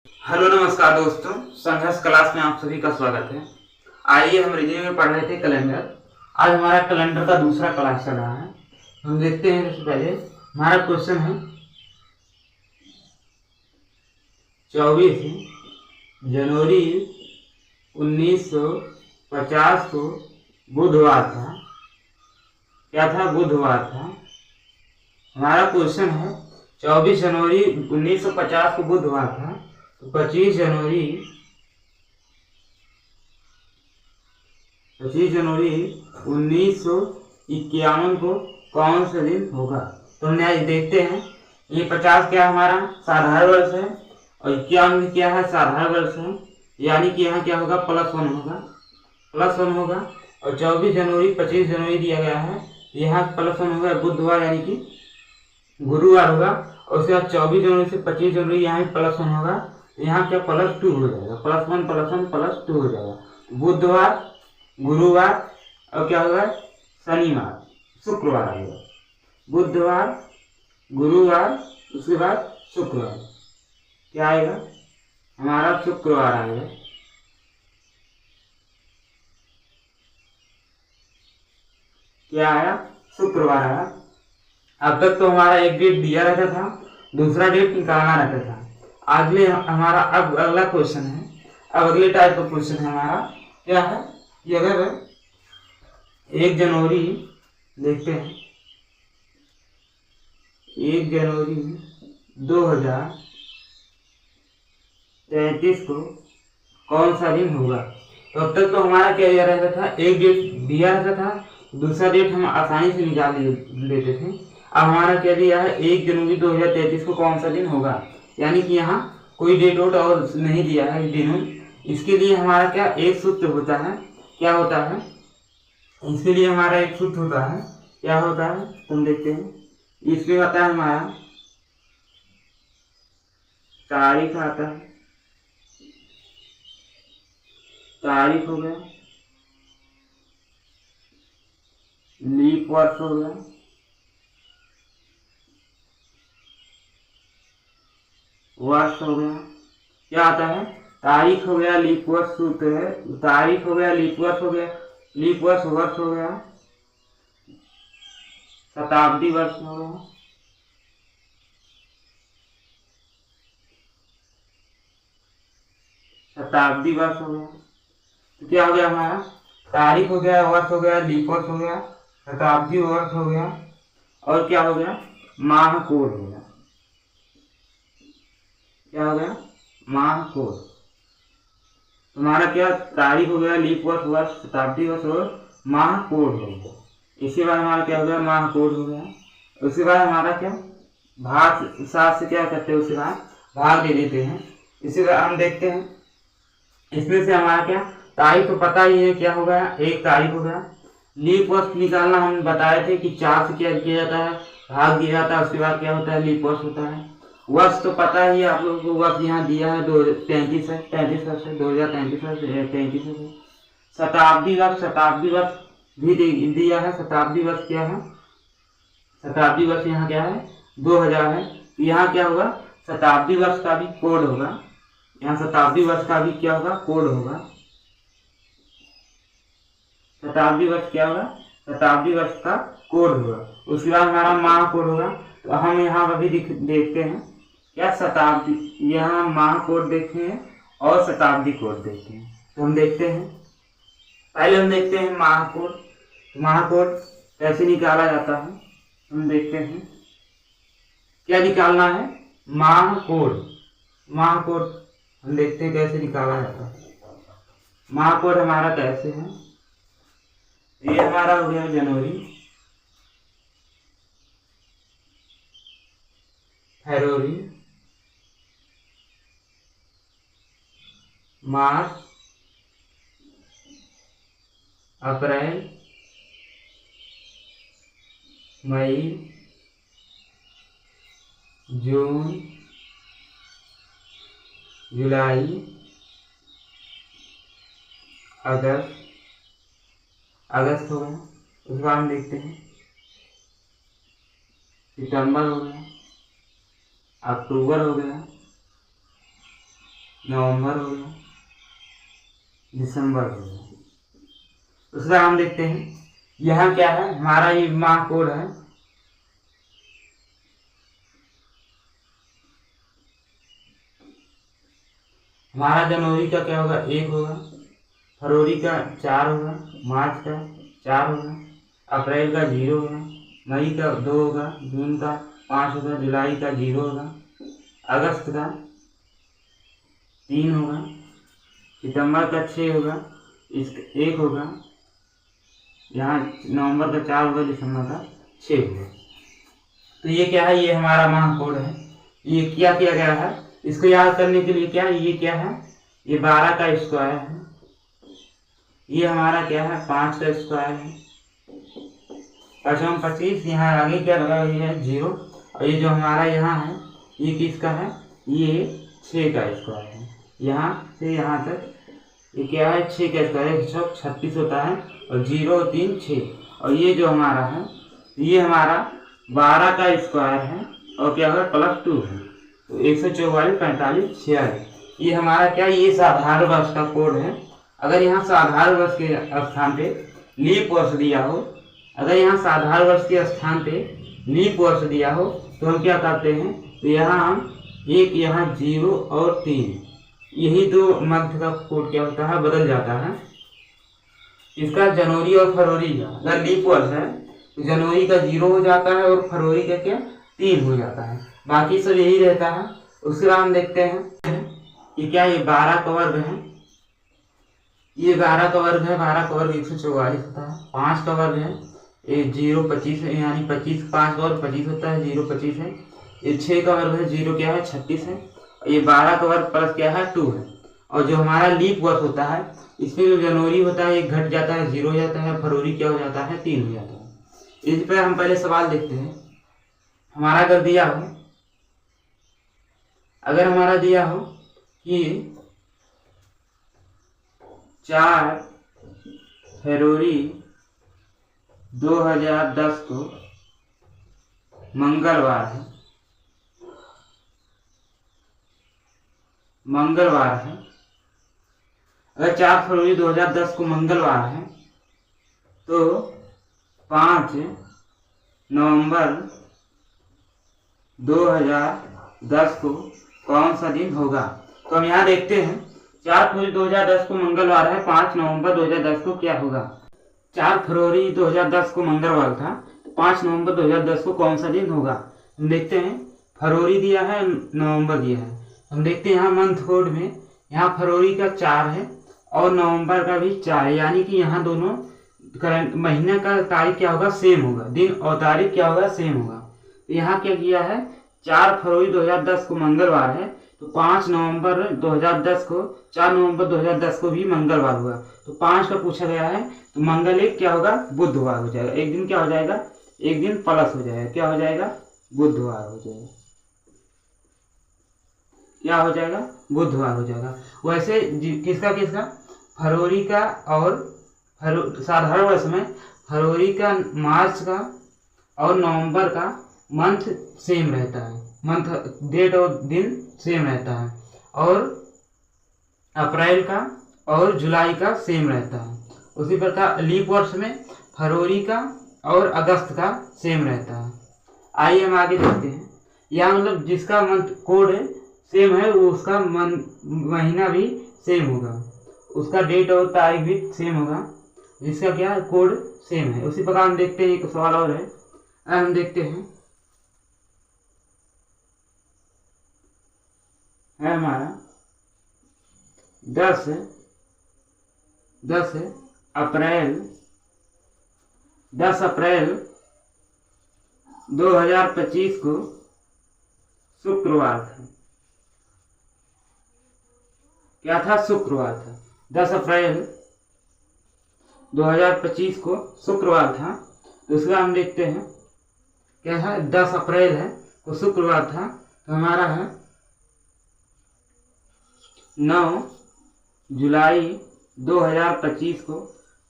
Hello नमस्कार दोस्तों, संघर्ष क्लास में आप सभी का स्वागत है। आइए हम रिजल्ट में पढ़ रहे थे कैलेंडर। आज हमारा कैलेंडर का दूसरा क्लास चल रहा है। हम देखते हैं। सबसे पहले हमारा क्वेश्चन है 24 जनवरी 1950 को बुधवार था। क्या था? बुधवार था। हमारा क्वेश्चन है 24 जनवरी 1950 को बुधवार था, तो 25 जनवरी 1951 को कौन सा दिन होगा? तो हमने आज देखते हैं। ये 50 क्या हमारा साधारण वर्ष है और 51 क्या है? साधारण वर्ष है। यानी कि यहाँ क्या होगा? +1 होगा, +1 होगा। और 24 जनवरी 25 जनवरी दिया गया है, यहाँ +1 होगा, बुधवार यानी कि गुरुवार होगा। और उसके बाद 24 जनवरी से 25 जनवरी यहाँ +1 होगा, यहाँ क्या +2 हो जाएगा। +1 +1 +2 हो जाएगा। बुधवार, गुरुवार और क्या होगा? शनिवार, शुक्रवार आएगा। बुधवार, गुरुवार, उसके बाद शुक्रवार। क्या आएगा? हमारा शुक्रवार आएगा। क्या आया? शुक्रवार आया। अब तक तो हमारा एक डेट दिया रहता था, दूसरा डेट निकालना रहता था। अगले हमारा अब अगला क्वेश्चन है। अब अगले टाइप का क्वेश्चन है हमारा। क्या है ये? अगर 1 जनवरी देखते हैं, 1 जनवरी 2033 को कौन सा दिन होगा? तो अब तक तो हमारा क्या दिया रहता था? एक डेट दिया रहता था, दूसरा डेट हम आसानी से निकाल लेते थे। अब हमारा क्या दिया है? 1 जनवरी 2033 को कौन सा दिन होगा, यानी कि यहाँ कोई डेट वोट और नहीं दिया है दिन। इसके लिए हमारा क्या एक सूत्र होता है? क्या होता है? इसके लिए हमारा एक सूत्र होता है। क्या होता है? तुम देखते हैं। इसमें आता है हमारा तारीख आता है, तारीख हो गया, लीप वर्ष हो गया, वर्ष हो गया। क्या आता है? तारीख हो गया, लीप वर्ष सूत्र है। तारीख हो गया, लीप वर्ष हो गया, लीप वर्ष वर्ष हो गया, शताब्दी वर्ष हो गया, शताब्दी वर्ष हो गया। तो क्या हो गया हमारा? तारीख हो गया, वर्ष हो गया, लीप वर्ष हो गया, शताब्दी वर्ष हो गया, और क्या हो गया? माह कोड हो गया। क्या हो गया? माह कोड। तुम्हारा क्या? तारीख हो गया, लीप वर्ष, वर्ष, शताब्दी वर्ष और माह कोड हो गया। इसके बाद हमारा क्या हो गया? माह कोड हो गया। उसके बाद हमारा क्या? भाग साथ से क्या करते हैं? उसके बाद भाग दे देते हैं। इसी बाद हम देखते हैं। इसमें से हमारा क्या? तारीख तो पता ही है, क्या हो गया? 1 तारीख हो गया। लीप वर्ष निकालना हम बताए थे कि 4 से क्या किया जाता है? भाग दिया जाता है। उसके बाद क्या होता है? लीप वर्ष होता है। वर्ष तो पता ही है आप लोगों को, वर्ष यहाँ दिया है 2033 है, 33 वर्ष है, 2033 वर्ष 33 है। शताब्दी वर्ष, शताब्दी वर्ष भी दिया है। शताब्दी वर्ष क्या है? शताब्दी वर्ष यहाँ क्या है? 2000 है। यहाँ क्या होगा? शताब्दी वर्ष का भी कोड होगा। यहाँ शताब्दी वर्ष का भी क्या होगा? कोड होगा। शताब्दी वर्ष क्या होगा? शताब्दी वर्ष का कोड होगा। उसके बाद हमारा माह कोड होगा। तो हम यहाँ अभी देखते हैं। क्या? शताब्दी, यहाँ माह कोड देखते हैं और शताब्दी कोड देखते हैं। तो हम देखते हैं। पहले हम देखते हैं माह कोड। माह कोड कैसे निकाला जाता है हम देखते हैं। क्या निकालना है? माह कोड। माह कोड हम देखते हैं कैसे निकाला जाता है। माह कोड हमारा कैसे है? ये हमारा हो गया जनवरी, फरवरी, मार्च, अप्रैल, मई, जून, जुलाई, अगस्त, अगस्त हो गया। उसके बाद हम देखते हैं सितंबर हो गया, अक्टूबर हो गया, नवंबर हो गया, दिसंबर हो गया। दूसरा हम देखते हैं, यहाँ क्या है, हमारा ये माह कोड है। हमारा जनवरी का क्या होगा, 1 होगा, फरवरी का 4 होगा, मार्च का 4 होगा, अप्रैल का 0 होगा, मई का 2 होगा, जून का 5 होगा, जुलाई का 0 होगा, अगस्त का 3 होगा, सितंबर का 6 होगा, इसका 1 होगा, यहाँ नवंबर का 4 होगा, दिसंबर का 6 होगा। तो ये क्या है, ये हमारा माह कोड है। ये क्या किया गया है, इसको याद करने के लिए क्या है, ये क्या है, ये 12 का स्क्वायर है, ये हमारा क्या है 5 का स्क्वायर है, 25, यहाँ आगे क्या लगा हुआ है 0, और ये जो हमारा यहाँ है ये किसका है, ये 6 का स्क्वायर है, यहाँ से यहाँ तक ये क्या है 6 का स्क्वायर, 36 होता है, और 0 3 6, और ये जो हमारा है ये हमारा 12 का स्क्वायर है, और क्या होगा +2 है, तो 144 45 46। ये हमारा क्या, ये साधारण वर्ष का कोड है। अगर यहाँ साधारण वर्ष के स्थान पे लीप वर्ष दिया हो, अगर यहाँ साधारण वर्ष के स्थान पे लीप वर्ष दिया हो तो हम क्या करते हैं, तो यहाँ हम एक, यहाँ 0 और 3, यही दो मध्य का कोड क्या होता है, बदल जाता है। इसका जनवरी और फरवरी का अगर लीप वर्ष है तो जनवरी का 0 हो जाता है और फरवरी का क्या 3 हो जाता है, बाकी सब यही रहता है। उसके बाद हम देखते हैं ये क्या, ये 12 का वर्ग है, ये 12 का वर्ग है, 12 का वर्ग 144 होता है, 5 का वर्ग है, ये 0 25 है, यानी 25 5 का वर्ग 25 होता है, 0 25 है, ये 6 का वर्ग है, 0 क्या है 36 है, ये 12 का वर्ग प्लस क्या है 2 है। और जो हमारा लीप वर्ष होता है इसमें जो जनवरी होता है एक घट जाता है, 0 हो जाता है, फरवरी क्या हो जाता है 3 हो जाता है। इस पर हम पहले सवाल देखते हैं, हमारा अगर दिया हो, अगर हमारा दिया हो कि 4 फरवरी 2010 को मंगलवार है, मंगलवार है, अगर 4 फरवरी 2010 को मंगलवार है तो 5 नवंबर 2010 को कौन सा दिन होगा। तो हम यहाँ देखते हैं 4 फरवरी 2010 को मंगलवार है, 5 नवंबर 2010 को क्या होगा। 4 फरवरी 2010 को मंगलवार था, 5 नवंबर 2010 को कौन सा दिन होगा। हम देखते हैं फरवरी दिया है, नवंबर दिया है, हम देखते हैं यहाँ मंथ कोड में यहाँ फरवरी का 4 है और नवंबर का भी 4 है, यानी कि यहाँ दोनों करंट महीने का तारीख क्या होगा सेम होगा, दिन और तारीख क्या होगा सेम होगा। तो यहाँ क्या किया है 4 फरवरी 2010 को मंगलवार है तो 5 नवंबर 2010 को 4 नवंबर 2010 को भी मंगलवार हुआ, तो 5 का पूछा गया है, तो मंगल एक क्या होगा बुधवार हो जाएगा, एक दिन क्या हो जाएगा, एक दिन प्लस हो जाएगा, क्या हो जाएगा बुधवार हो जाएगा, क्या हो जाएगा बुधवार हो जाएगा। वैसे किसका किसका फरवरी का और साधारण वर्ष में फरवरी का, मार्च का और नवंबर का मंथ सेम रहता है, मंथ डेट और दिन सेम रहता है, और अप्रैल का और जुलाई का सेम रहता है। उसी प्रकार लीप वर्ष में फरवरी का और अगस्त का सेम रहता है। आइए हम आगे देखते हैं, या मतलब जिसका मंथ कोड सेम है वो उसका महीना भी सेम होगा, उसका डेट और तारीख भी सेम होगा, जिसका क्या कोड सेम है। उसी प्रकार हम देखते हैं एक सवाल और है, हम देखते हैं है हमारा 10 अप्रैल 2025 को शुक्रवार था, क्या था शुक्रवार था, 10 अप्रैल 2025 को शुक्रवार था। तो उसका हम देखते हैं क्या है 10 अप्रैल है तो शुक्रवार था, तो हमारा है 9 जुलाई 2025 को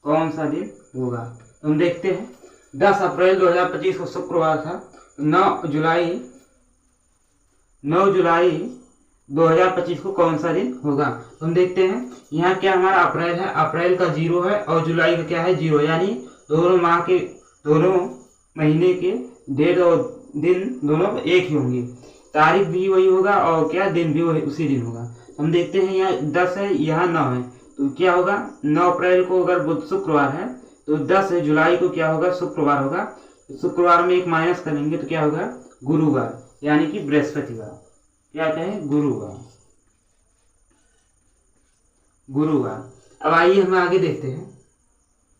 कौन सा दिन होगा। तो हम देखते हैं 10 अप्रैल 2025 को शुक्रवार था, 9 जुलाई 2025 को कौन सा दिन होगा। तो हम देखते हैं यहाँ क्या हमारा अप्रैल है, अप्रैल का 0 है और जुलाई का क्या है 0, यानी दोनों माह के दोनों महीने के डेट और दिन दोनों एक ही होंगे, तारीख भी वही होगा और क्या दिन भी वही उसी दिन होगा। हम देखते हैं यहाँ 10 है, यहाँ 9 है, तो क्या होगा 9 अप्रैल को अगर बुध शुक्रवार है तो 10 जुलाई को क्या होगा शुक्रवार होगा, शुक्रवार में एक माइनस करेंगे तो क्या होगा गुरुवार, यानी कि बृहस्पतिवार, क्या कहें गुरुवार, गुरुवार। अब आइए हम आगे देखते हैं,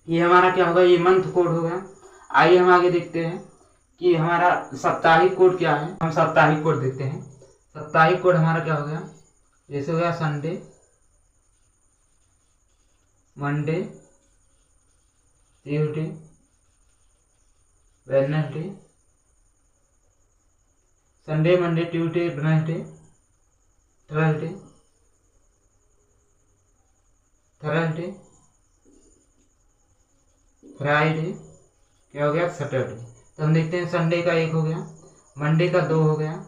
ये हमारा क्या होगा, ये मंथ कोड होगा। आइए हम आगे देखते हैं कि हमारा साप्ताहिक कोड क्या है। हम साप्ताहिक कोड देखते हैं। साप्ताहिक कोड हमारा क्या हो गया, जैसे हो गया Sunday, Monday, Tuesday, Wednesday, Sunday, Monday, Tuesday, Wednesday, Thursday, Thursday, Friday, क्या हो गया सैटरडे। तो हम देखते हैं संडे का 1 हो गया, मंडे का 2 हो गया,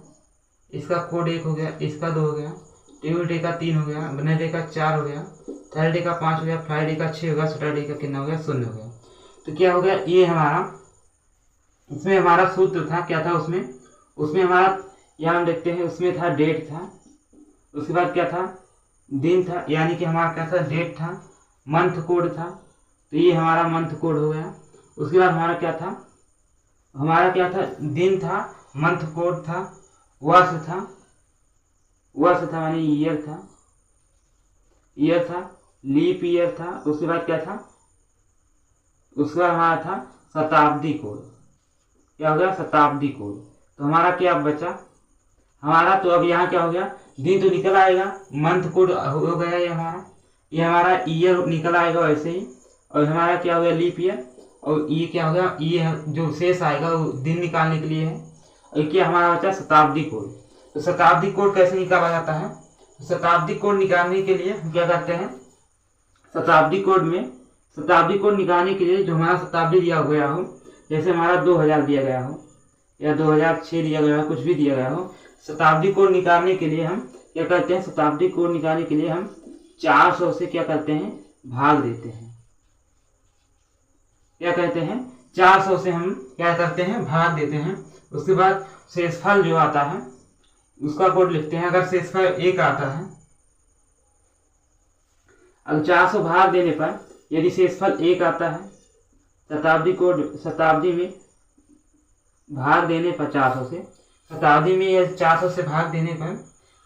इसका कोड 1 हो गया, इसका 2 हो गया, ट्यूसडे का 3 हो गया, वेडनेसडे का 4 हो गया, थर्सडे का 5 हो गया, फ्राइडे का 6 हो गया, सैटरडे का कितना हो गया 0 हो गया। तो क्या हो गया ये हमारा, इसमें हमारा सूत्र था, क्या था उसमें हमारा यहाँ हम देखते हैं उसमें था डेट था, उसके बाद क्या था दिन था, यानी कि हमारा क्या था डेट था, मंथ कोड था, तो ये हमारा मंथ कोड हो गया। उसके बाद हमारा क्या था दिन था, मंथ कोड था, वर्ष था मानी ईयर था, लीप ईयर था। उसके बाद क्या था, उसके बाद हमारा था शताब्दी कोड, क्या हो गया शताब्दी कोड। तो हमारा क्या बचा हमारा, तो अब यहाँ क्या हो गया दिन तो निकल आएगा, मंथ कोड हो गया ये हमारा ईयर निकल आएगा वैसे ही, और हमारा क्या हो गया लीप ईयर, और ये क्या हो गया ये जो शेष आएगा वो दिन निकालने के लिए है। और क्या हमारा बचा शताब्दी कोड। तो शताब्दी कोड कैसे निकाला जाता है, शताब्दी कोड निकालने के लिए हम क्या करते हैं, शताब्दी कोड निकालने के लिए जो हमारा शताब्दी दिया गया हो, जैसे हमारा 2000 दिया गया हो या 2006 दिया गया हो, कुछ भी दिया गया हो, शताब्दी कोड निकालने के लिए हम क्या करते हैं, शताब्दी कोड निकालने के लिए हम 400 से क्या करते हैं भाग देते हैं, क्या कहते हैं 400 से हम क्या करते हैं भाग देते हैं। उसके बाद शेषफल जो आता है उसका कोड लिखते हैं। अगर शेषफल 1 आता है, अगर 400 भाग देने पर यदि शेषफल 1 आता है, शताब्दी में भाग देने पर 400 से, शताब्दी में यह 400 से भाग देने पर,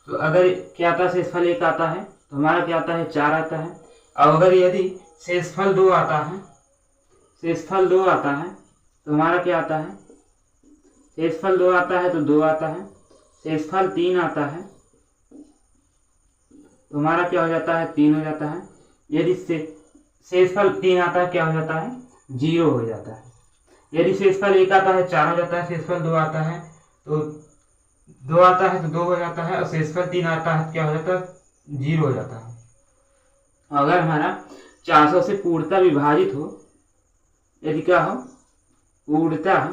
तो अगर क्या आता है शेषफल 1 आता है तो हमारा क्या आता है 4 आता है। और अगर यदि शेषफल 2 आता है तो हमारा क्या आता है, शेषफल 2 आता है तो 2 आता है, शेषफल 3 आता है तो हमारा क्या हो जाता है 3 हो जाता है। यदि शेषफल 3 आता है क्या हो जाता है 0 हो जाता है। यदि शेषफल 1 आता है 4 हो जाता है, शेषफल 2 आता है तो 2 आता है तो 2 हो जाता है, और शेषफल 3 आता है तो क्या हो जाता है 0 हो जाता है। अगर हमारा 400 से पूर्णतः विभाजित हो, यदि क्या हो पूर्णतः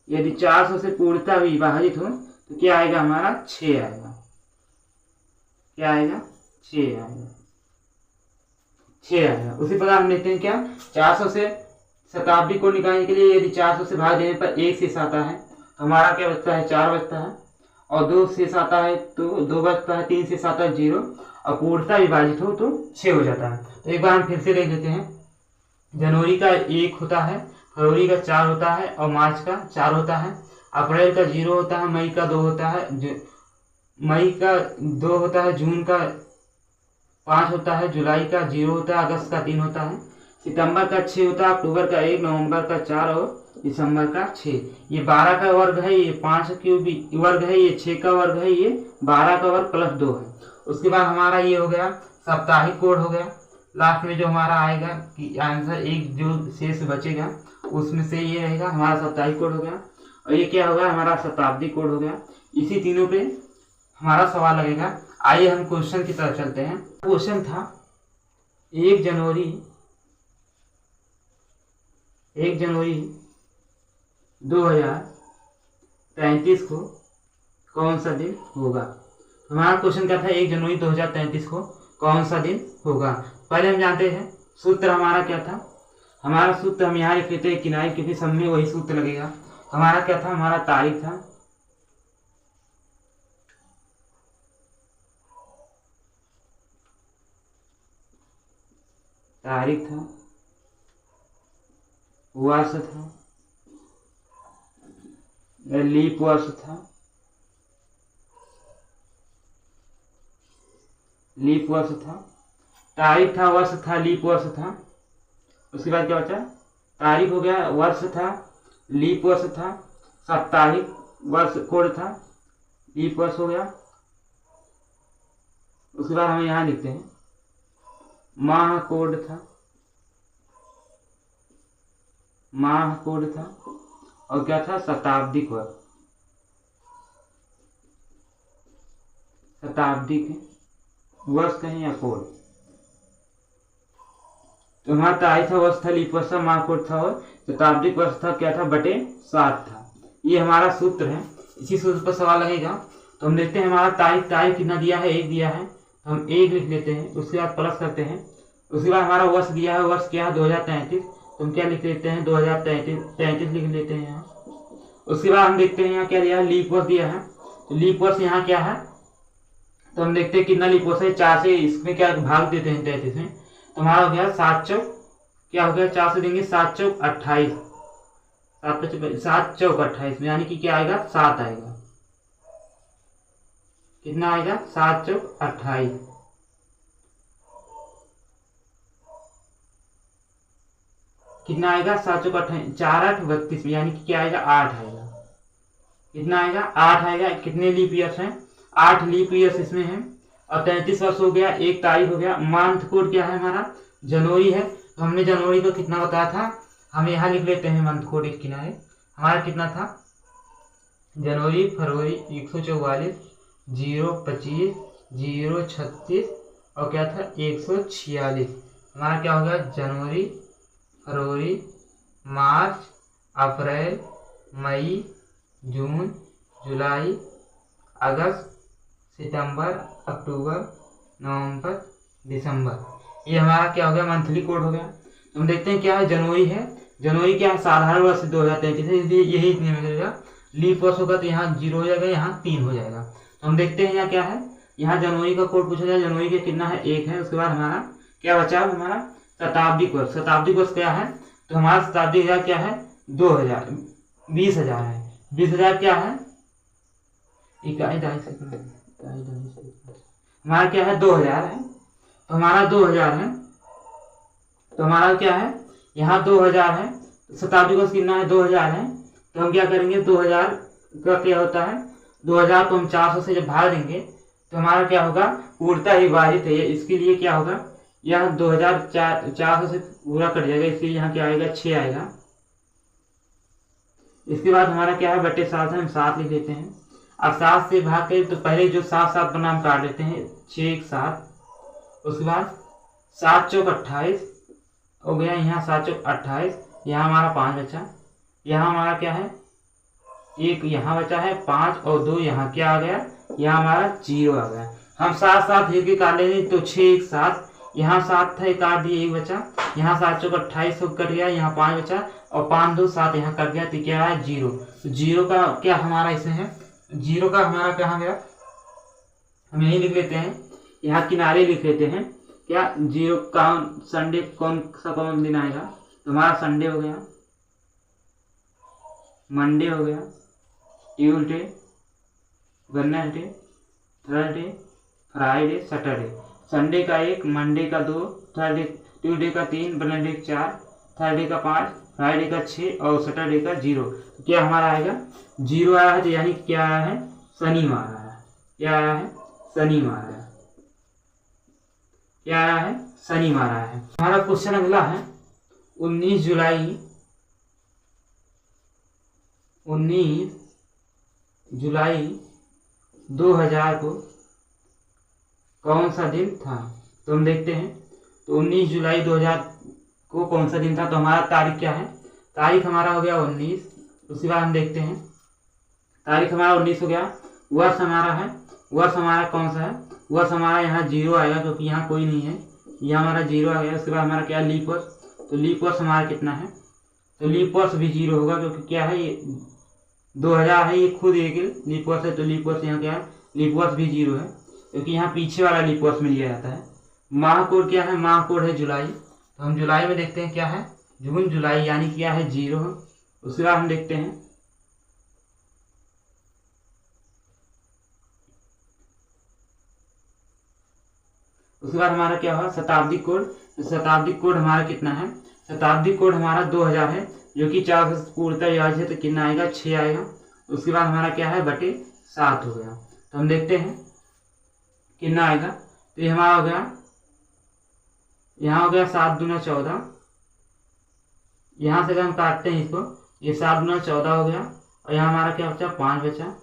यदि 400 से पूर्णतः विभाजित हो तो क्या आएगा हमारा 6 आएगा, क्या आएगा 6 आएगा। उसी प्रकार हम देखते हैं क्या 400 से शताब्दी को निकालने के लिए यदि 400 से भाग देने पर 1 शेष आता है तो हमारा क्या बचता है 4 बचता है, और 2 शेष आता है तो 2 बचता है, 3 शेष आता है 0, और पूर्णतः विभाजित हो तो 6 हो जाता है। तो एक बार हम फिर से देख लेते हैं। जनवरी का 1 होता है, फरवरी का 4 होता है, और मार्च का 4 होता है, अप्रैल का 0 होता है, मई का 2 होता है, जून का 5 होता है, जुलाई का 0 होता है, अगस्त का 3 होता है, सितंबर का 6 होता है, अक्टूबर का 1, नवंबर का 4 और दिसंबर का 6। ये 12 का वर्ग है, ये 5 क्यूबिक वर्ग है, ये 6 का वर्ग है, ये 12 का वर्ग प्लस 2 है। उसके बाद हमारा ये हो गया साप्ताहिक कोड हो गया। लास्ट में जो हमारा आएगा कि आंसर एक जो शेष बचेगा उसमें से ये रहेगा हमारा साप्ताहिक कोड हो गया, और ये क्या होगा हमारा शताब्दी कोड हो गया। इसी तीनों पे हमारा सवाल लगेगा। आइए हम क्वेश्चन की तरफ चलते हैं। क्वेश्चन था 1 जनवरी 2000 2033 को कौन सा दिन होगा। हमारा क्वेश्चन क्या था, 1 जनवरी 2033 को कौन सा दिन होगा। पहले हम जानते हैं सूत्र हमारा क्या था। हमारा सूत्र हम यहाँ लिख लेते हैं किनारे, क्योंकि सब में वही सूत्र लगेगा। हमारा क्या था, हमारा तारीख था, वर्ष था, लीप वर्ष था, लीप वर्ष था, तारीख था, वर्ष था, लीप वर्ष था। उसके बाद क्या बचा, तारीख हो गया, वर्ष था, लीप वर्ष था, साप्ताहिक वर्ष कोड था, लीप वर्ष हो गया। उसके बाद हम यहाँ लिखते हैं माह कोड था, माह कोड था, और क्या था, शताब्दिक वर्ष, शताब्दिक वर्ष कहें या कोड। तो हमारा तारीख था, वर्ष था, लीप वर्ष था, माह कोड था, और शताब्दिक वर्ष था क्या था, बटे 7 था। ये हमारा सूत्र है। इसी सूत्र पर सवाल लगेगा। तो हम देखते हैं हमारा तारीख कितना दिया है, 1 दिया है, तो हम 1 लिख लेते हैं। उसके बाद प्लस करते हैं। उसके बाद हमारा वर्ष दिया है, वर्ष क्या है 2033, तो हम क्या लिख लेते हैं 2033 लिख लेते हैं यहाँ। उसके बाद हम देखते हैं यहाँ क्या दिया है, लीप वर्ष दिया है। तो लीप वर्ष यहाँ क्या है, तो हम देखते हैं कितना लीप वर्ष है, 4 से इसमें क्या भाग देते हैं 33 में। तो हमारा हो गया 7 चौक क्या हो गया, 4 से देंगे 7 चौक 28, 7 चौक 28 यानी कि क्या आएगा, 7 आएगा। कितना आएगा, 7 चौक 28। कितना आएगा, 7 चौक 28, 4 8 32 यानी कि क्या आएगा, 8 आएगा। कितना आएगा, 8 आएगा। कितने लीप ईयर्स हैं, 8 लीप ईयर्स इसमें हैं। और 33 वर्ष हो गया, 1 तारीख हो गया। मंथ कोड क्या है हमारा, जनवरी है। तो हमने जनवरी को कितना बताया था, हम यहाँ लिख लेते हैं मंथ कोड एक किनारे। हमारा कितना था, जनवरी फरवरी 144 025 036 और क्या था 146। हमारा क्या होगा, जनवरी फरवरी मार्च अप्रैल मई जून जुलाई अगस्त सितंबर अक्टूबर नवंबर दिसंबर। ये हमारा क्या हो गया, मंथली कोड हो गया। तो हम देखते हैं क्या है, जनवरी है। जनवरी क्या है, साधारण वर्ष 2033 है, इसलिए यही इतने मिलेगा। लीप वर्ष होगा तो यहाँ 0 हो जाएगा, यहाँ 3 हो जाएगा। तो हम देखते हैं यहाँ क्या है, यहाँ जनवरी का कोड पूछा जाए। जनवरी के कितना है, 1 है। उसके बाद हमारा क्या बचा, हमारा शताब्दिक वर्ष। शताब्दिक वर्ष क्या है, तो हमारा शताब्दी क्या है, 2000 20,000 है। 20,000 क्या है, इकाई दहाई सेकंड, हमारा क्या है 2000 है। तो हमारा 2000 है, तो हमारा क्या है, यहाँ 2000 है। शताब्दी वर्ष कितना है, 2000 है। तो हम क्या करेंगे, 2000 का क्या होता है, 2000 को हम 400 से जब भाग देंगे तो हमारा क्या होगा, पूर्णतः विभाजित है। इसके लिए क्या होगा, यह 2400 से पूरा कट जाएगा, इसलिए यहाँ क्या आएगा, 6 आएगा। इसके बाद हमारा क्या है, बटे 7 है, हम 7 लिख लेते हैं। अब 7 से भाग के तो पहले जो 7 पर नाम काट लेते हैं, 6 1 7। उसके बाद 7 चौक 28 हो गया, यहाँ 7 चौक 28, यहाँ हमारा 5 बचा। यहाँ हमारा क्या है, 1 यहाँ बचा है, 5 और 2 यहाँ क्या आ गया, यहाँ हमारा 0 आ गया। हम 7 7 के काट लेंगे तो 6 1 7, यहाँ 7 था, काट दिए, 1 बचा। यहाँ 7 चौक 28 कट गया, यहाँ 5 बचा, और 5 2 7 यहाँ कट गया, तो क्या है 0। तो 0 का क्या हमारा इसमें है, 0 का हमारा कहाँ गया, हम यही लिख लेते हैं, यहाँ किनारे लिख लेते हैं। क्या 0 का संडे कौन दिन आएगा, तो हमारा संडे हो गया, मंडे हो गया, Tuesday Wednesday Thursday Friday Saturday. Sunday का 1, मंडे का 2, ट्यूसडे का 3, वेडनेसडे का 4, थर्सडे का 5, फ्राइडे का 6 और सैटरडे का 0। तो क्या हमारा आएगा, 0 आया है, तो यानी कि क्या आया है, शनिवार आया है। क्या आया है, शनिवार आया है। क्या आया है, शनिवार आया है। हमारा क्वेश्चन अगला है, 19 जुलाई 2000 को कौन सा दिन था। तो हम देखते हैं, तो 19 जुलाई 2000 को कौन सा दिन था। तो हमारा तारीख क्या है, तारीख हमारा हो गया 19। उसके बाद हम देखते हैं तारीख हमारा 19 हो गया। वर्ष हमारा है, वर्ष हमारा कौन सा है, वर्ष हमारा यहाँ 0 आएगा क्योंकि यहाँ कोई नहीं है, यहाँ हमारा 0 आ गया। उसके बाद हमारा क्या है, लीप वर्ष। तो लीप वर्ष हमारा कितना है, तो लीप वर्ष भी 0 होगा क्योंकि क्या है, ये 2000 है, ये खुद एक लीप वर्ष है। तो लीप वर्ष यहाँ क्या है, लीप वर्ष भी 0 है क्योंकि यहाँ पीछे वाला लीप वर्ष में लिया जाता है। माह कोड क्या है, माह कोड है जुलाई। तो हम जुलाई में देखते हैं क्या है, जून जुलाई, यानी क्या है 0 है। उसके बाद हम देखते हैं उसके बाद हमारा क्या हुआ, शताब्दी कोड। तो शताब्दी कोड हमारा कितना है, शताब्दी कोड हमारा 2000 है जो कि 4 से पूर्णतः विभाजित है। तो कितना आएगा, 6 आएगा। उसके बाद हमारा क्या है, बटे 7 हो गया। तो हम देखते हैं कितना आएगा। तो ये हमारा हो गया, यहाँ हो गया 7 दूना 14। यहाँ से अगर हम काटते हैं इसको, ये 7 दूना 14 हो गया। और यहाँ हमारा क्या बचा, 5 बचा।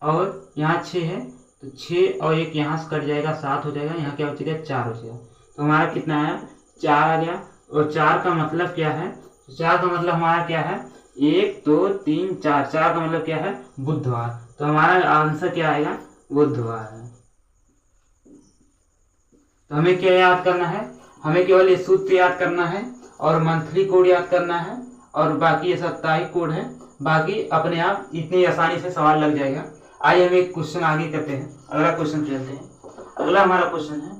और यहाँ 6 है, तो 6 और 1 यहाँ से कट जाएगा, 7 हो जाएगा। यहाँ क्या बचेगा, 4 बचेगा। तो हमारा कितना आया, 4 आ गया। और 4 का मतलब क्या है, 4 का मतलब हमारा क्या है, 1 2 3 4। 4 का मतलब क्या है, बुधवार। तो हमारा आंसर क्या आएगा, बुधवार है। तो हमें क्या याद करना है, हमें केवल ये सूत्र याद करना है और मंथली कोड याद करना है, और बाकी ये साप्ताहिक कोड है। बाकी अपने आप इतनी आसानी से सवाल लग जाएगा। आइए हम एक क्वेश्चन आगे करते हैं, अगला क्वेश्चन चलते हैं। अगला हमारा क्वेश्चन है,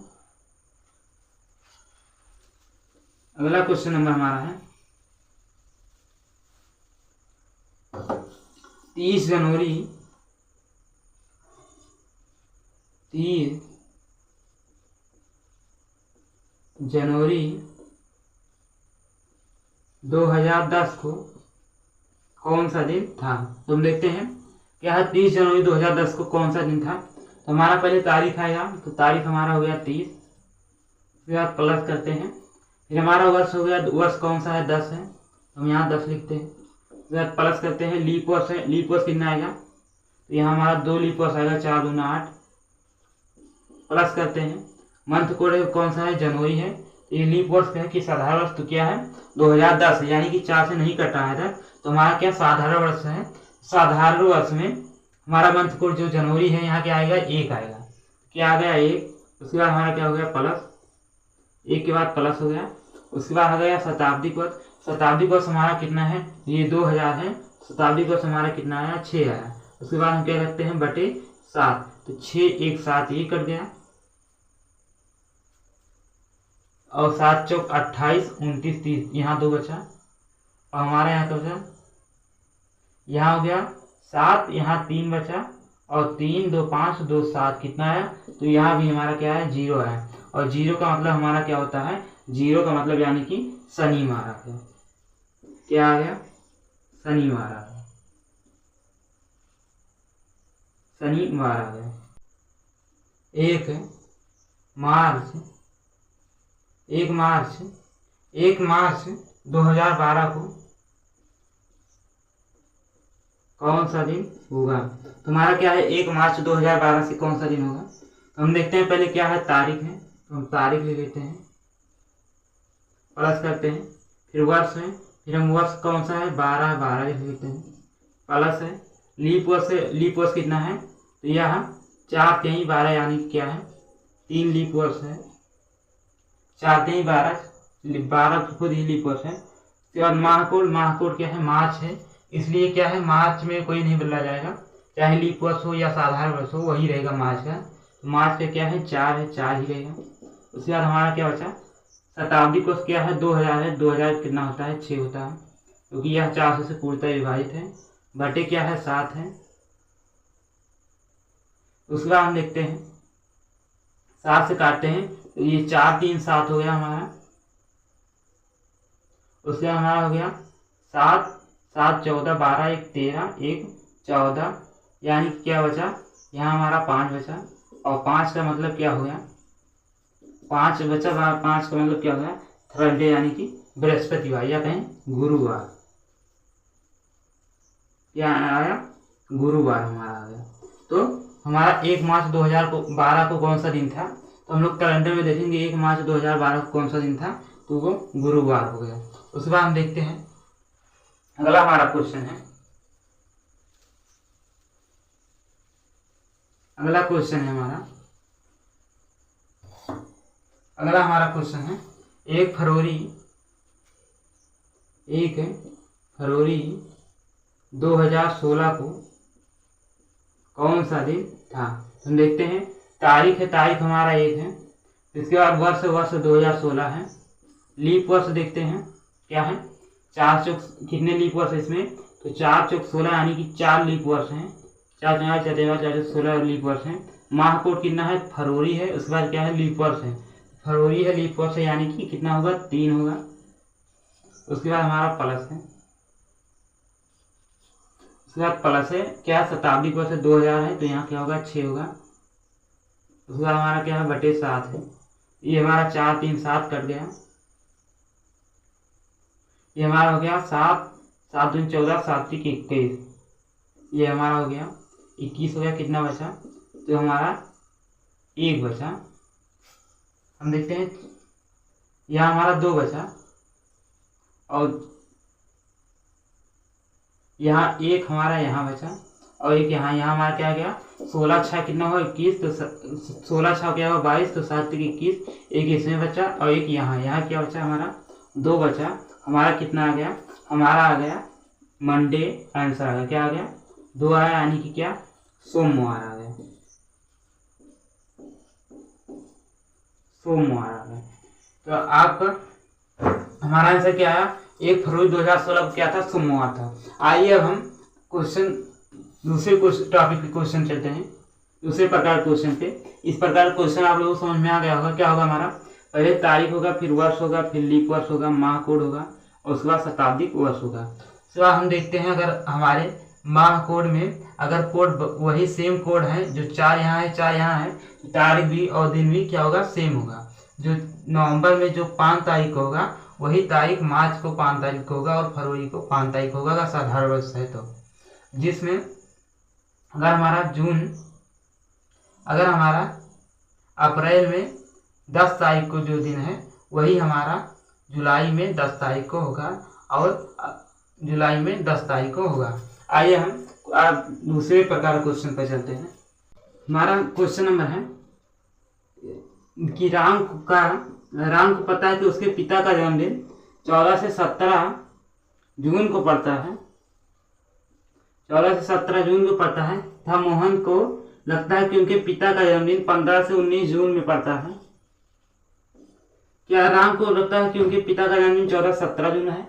अगला क्वेश्चन नंबर हमारा है 30 जनवरी 2010 को कौन सा दिन था। तो हम देखते हैं क्या है, 30 जनवरी 2010 को कौन सा दिन था। तो हमारा पहले तारीख आएगा। तो तारीख हमारा हो गया 30, फिर आप प्लस करते हैं। फिर हमारा वर्ष हो गया, वर्ष कौन सा है, 10 है। हम यहाँ 10 लिखते हैं, फिर प्लस करते हैं। लीप वर्ष है, लीप वर्ष कितना आएगा, तो यहाँ हमारा 2 लीप वर्ष आएगा, 4 दूना 8। प्लस करते हैं। मंथ कोड कौन सा है, जनवरी है। ये लीप वर्ष है कि साधारण वर्ष, तो क्या है 2010 है, यानी कि 4 से नहीं कटा है। तो हमारा क्या साधारण वर्ष है। साधारण वर्ष में हमारा मंथ कोड जो जनवरी है, यहाँ क्या आएगा, 1 आएगा। क्या आ गया, 1। उसके बाद हमारा क्या हो गया, प्लस, 1 के बाद प्लस हो गया। उसके बाद आ गया शताब्दी वर्ष। शताब्दी वर्ष हमारा कितना है, ये 2000 है। शताब्दी वर्ष हमारा कितना आया, 6 आया। उसके बाद हम क्या करते हैं, बटे 7। तो 6 1 7 ये कट गया, और 7 चौक 28 29 30, यहाँ 2 बचा। और हमारे यहाँ तो बचा, यहाँ हो गया 7, यहाँ 3 बचा। और 3 2 5 2 7 कितना है, तो यहाँ भी हमारा क्या है, 0 है। और 0 का मतलब हमारा क्या होता है, 0 का मतलब यानी कि शनिवार आ गया। क्या आ गया, शनिवार आ गया, शनिवार आ गया। 1 मार्च 2012 को कौन सा दिन होगा। तो हमारा क्या है, 1 मार्च 2012 से कौन सा दिन होगा। तो हम देखते हैं पहले क्या है, तारीख है। तो हम तारीख ले लेते हैं, प्लस करते हैं। फिर वर्ष है, फिर हम वर्ष कौन सा है, 12 लिख लेते हैं, प्लस है। लीप वर्ष है, लीप वर्ष कितना है, तो यह 4 3 12, यानी क्या है, 3 लीप वर्ष है। 4 3 12 खुद ही लीप वर्ष है। उसके बाद माह कोड क्या है, मार्च है। इसलिए क्या है, मार्च में कोई नहीं बदला जाएगा, चाहे लीप वर्ष हो या साधारण वर्ष हो, वही रहेगा मार्च का। तो मार्च का क्या है, 4 है, 4 ही रहेगा। उसके बाद हमारा क्या बचा, शताब्दी कोष क्या है, 2000 है। 2000 कितना होता है, 6 होता है, क्योंकि यह 400 से पूर्णतः विभाजित है। बटे क्या है, 7 है। उसके बाद हम देखते हैं, 7 से काटते हैं, तो ये 4 3 7 हो गया हमारा। उसके बाद हमारा हो गया 7 7 14 12 1 13 1 14, यानी क्या बचा, यहाँ हमारा 5 बचा। और 5 का मतलब क्या हो गया, 5 बचा, 5 का मतलब क्या हो गया, थर्सडे, यानी कि बृहस्पतिवार या कहें गुरुवार। क्या आया, गुरुवार हमारा आ गया। तो हमारा 1 मार्च 2012 को कौन सा दिन था, तो हम लोग कैलेंडर में देखेंगे 1 मार्च 2012 को कौन सा दिन था, तो वो गुरुवार हो गया। उसके बाद हम देखते हैं अगला हमारा क्वेश्चन है, अगला क्वेश्चन है हमारा, अगला हमारा क्वेश्चन है 1 फरवरी 2016 को कौन सा दिन था। हम देखते हैं, तारीख हमारा 1 है, इसके बाद वर्ष 2016 है। लीप वर्ष देखते हैं क्या है, 4 चौक कितने लीप वर्ष है इसमें, तो 4 चौक 16 यानी कि 4 लीप वर्ष हैं, 4 चौक 16 लीप वर्ष हैं। माह कोड कितना है, फरवरी है, उसके बाद क्या है, लीप वर्ष है, फरवरी है, लीप वर्ष है, यानी कि कितना होगा, 3 होगा। उसके बाद हमारा प्लस है, उसके बाद प्लस है क्या, शताब्दी वर्ष 2000 है, तो यहाँ क्या होगा, 6 होगा। उसके बाद हमारा क्या है, बटे 7 है, ये हमारा 4 3 7 कट गया, ये हमारा हो गया 7 7 दूनी 14 7 3 21, ये हमारा हो गया 21 हो गया। कितना बचा, तो हमारा 1 बचा। हम देखते हैं यहाँ हमारा 2 बचा, और यहाँ 1 हमारा यहाँ बचा, और 1 यहाँ हमारा क्या गया, 16 6 कितना हुआ, 21, तो 16 6 क्या हुआ, 22, तो 7 3 21, 1 इसमें बचा, और 1 यहाँ क्या बचा, हमारा 2 बचा। हमारा कितना आ गया, हमारा आ गया मंडे, आंसर आ गया, क्या आ गया, 2 आया, यानी कि क्या, सोमवार आ गया, सोमवार आ गया। तो आप हमारा आंसर क्या आया, 1 फरवरी 2016 को क्या था, सोमवार था। आइए अब हम क्वेश्चन दूसरे टॉपिक के क्वेश्चन चलते हैं, दूसरे प्रकार क्वेश्चन पे। इस प्रकार क्वेश्चन आप लोगों को समझ में आ गया होगा, क्या होगा हमारा, पहले तारीख होगा, फिर वर्ष होगा, फिर लीप वर्ष होगा, माह कोड होगा, और उसके बाद शताब्दी वर्ष होगा। उसके बाद हम देखते हैं, अगर हमारे माह कोड में अगर कोड वही सेम कोड है, जो 4 यहाँ है 4 यहाँ है, तारीख भी और दिन भी क्या होगा, सेम होगा। जो नवंबर में जो 5 तारीख को होगा, वही तारीख मार्च को 5 तारीख को होगा, और फरवरी को 5 तारीख को होगा, अगर साधारण वर्ष है तो। जिसमें अगर हमारा अप्रैल में 10 तारीख को जो दिन है, वही हमारा जुलाई में 10 तारीख को होगा, और जुलाई में 10 तारीख को होगा। आइए हम दूसरे प्रकार क्वेश्चन पर चलते हैं। हमारा क्वेश्चन नंबर है कि राम को पता है कि उसके पिता का जन्मदिन 14 से 17 जून को पड़ता है, 14 से 17 जून को पड़ता है, तथा मोहन को लगता है कि उनके पिता का जन्मदिन 15 से 19 जून में पड़ता है। क्या राम को लगता है कि उनके पिता का जन्मदिन 14 से 17 जून है,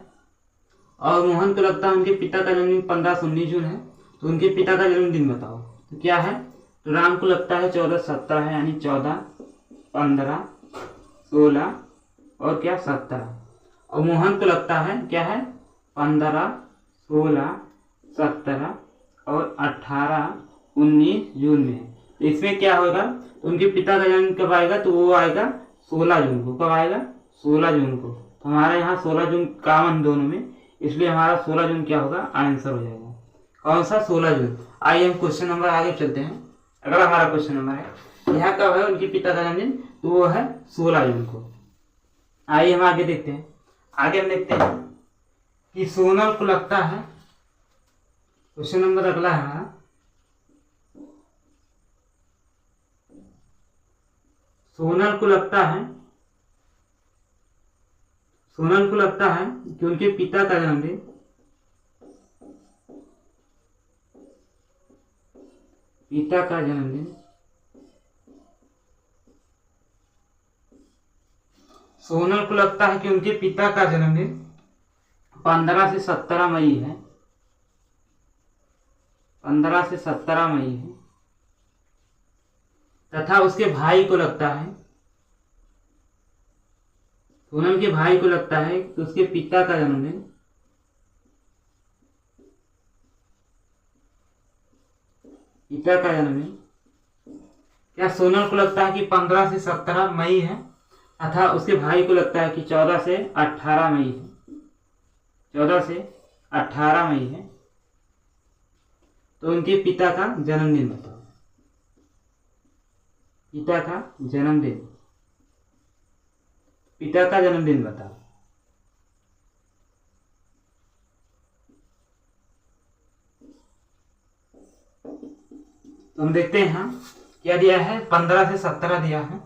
और मोहन को लगता है उनके पिता का जन्मदिन 15 से 19 जून है, तो उनके पिता का जन्मदिन बताओ। तो क्या है, तो राम को लगता है 14 से 17 है, यानी 14 15 16 और क्या 17, और मोहन को लगता है क्या है, 15 16 17 और 18 19 जून में। इसमें क्या होगा, तो उनके पिता का जन्म कब आएगा, तो वो आएगा 16 जून को। कब आएगा, 16 जून को। तो हमारे यहाँ 16 जून कॉमन दोनों में, इसलिए हमारा 16 जून क्या होगा, आंसर हो जाएगा। कौन सा, 16 जून। आइए हम क्वेश्चन नंबर आगे चलते हैं। अगला हमारा क्वेश्चन नंबर है, यहाँ कब है उनके पिता का जन्मदिन, तो वो है 16 जून को। आइए हम आगे देखते हैं। आगे हम देखते हैं कि सोनल को लगता है, क्वेश्चन नंबर अगला है हमारा, सोनल को लगता है कि उनके पिता का जन्मदिन सोनल को लगता है कि उनके पिता का जन्मदिन 15 से 17 मई है, 15 से 17 मई है, तथा उसके भाई को लगता है, सोनल के भाई को लगता है कि उसके पिता का जन्मदिन क्या सोनल को लगता है कि 15 से 17 मई है, तथा उसके भाई को लगता है कि 14 से 18 मई है, 14 से 18 मई है। तो उनके पिता का जन्मदिन बताओ, पिता का जन्मदिन बताओ। तो हम देखते हैं, क्या दिया है 15 से 17 दिया है।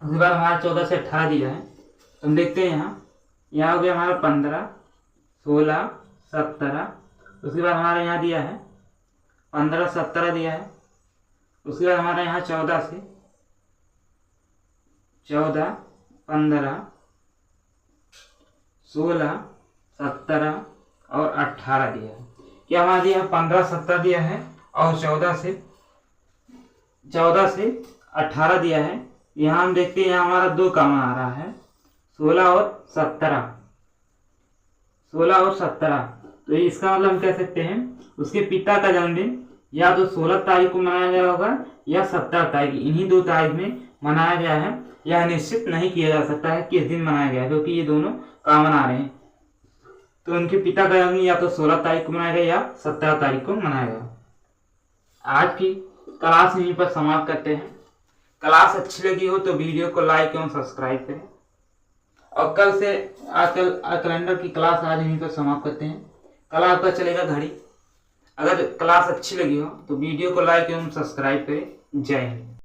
उसके बाद हमारा 14 से 18 दिया है। तो हम देखते हैं यहाँ हो गया हमारा 15, 16, 17। उसके बाद हमारा यहाँ दिया है 15, 17 दिया है। उसके बाद हमारा यहाँ 14 से 14, 15, 16, 17 और 18 दिया है। क्या हमारा दिया है 15, 17 दिया है और 14 से 18 दिया है। यहाँ हम देखते हैं यहाँ हमारा 2 कॉमन आ रहा है, 16 और 17। 16 और 17, तो इसका मतलब हम कह सकते हैं उसके पिता का जन्मदिन या तो 16 तारीख को मनाया गया होगा या 17 तारीख, इन्हीं 2 तारीख में मनाया गया है। यह निश्चित नहीं किया जा सकता है किस दिन मनाया गया है, क्योंकि ये दोनों कॉमन आ रहे हैं। तो उनके पिता का जन्मदिन या तो 16 तारीख को मनाया गया या 17 तारीख को मनाया गया। आज की क्लास यहीं पर समाप्त करते हैं। क्लास अच्छी लगी हो तो वीडियो को लाइक एवं सब्सक्राइब करें। और कल से कैलेंडर की क्लास आज यहीं पर समाप्त करते हैं। कल आपका चलेगा घड़ी। अगर क्लास अच्छी लगी हो तो वीडियो को लाइक एवं सब्सक्राइब करें। जय हिंद।